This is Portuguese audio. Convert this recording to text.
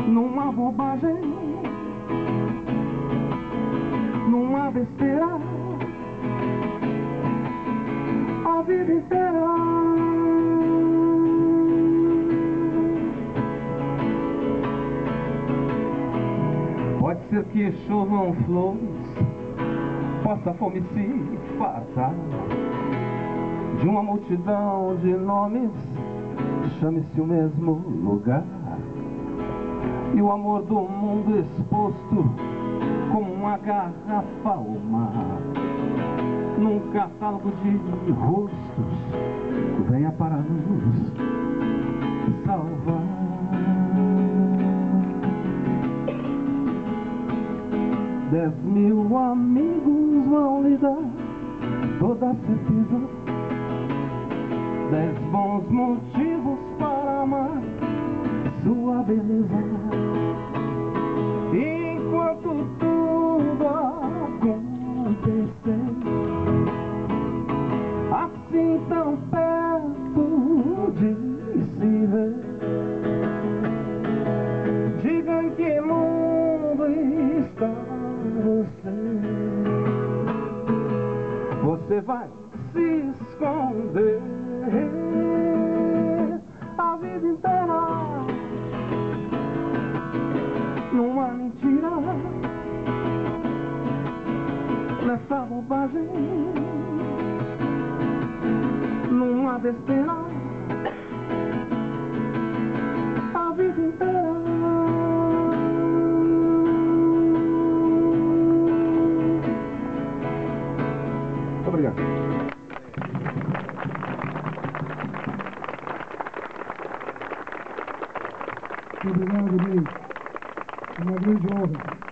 numa bobagem, numa besteira, a vida inteira. Pode ser que chovam flores, possa a fome se fartar de uma multidão de nomes, chame-se o mesmo lugar, e o amor do mundo exposto como uma garrafa ao mar, num catálogo de rostos, venha para nos salvar. 10.000 amigos vão lhe dar toda a certeza, 10 bons motivos para amar sua beleza. Enquanto tudo acontecer, assim tão perto de se ver, diga em que mundo está você vai se esconder a vida inteira numa mentira, nessa bobagem, numa besteira, a vida inteira. Obrigado. Obrigado, Luiz. Uma grande honra.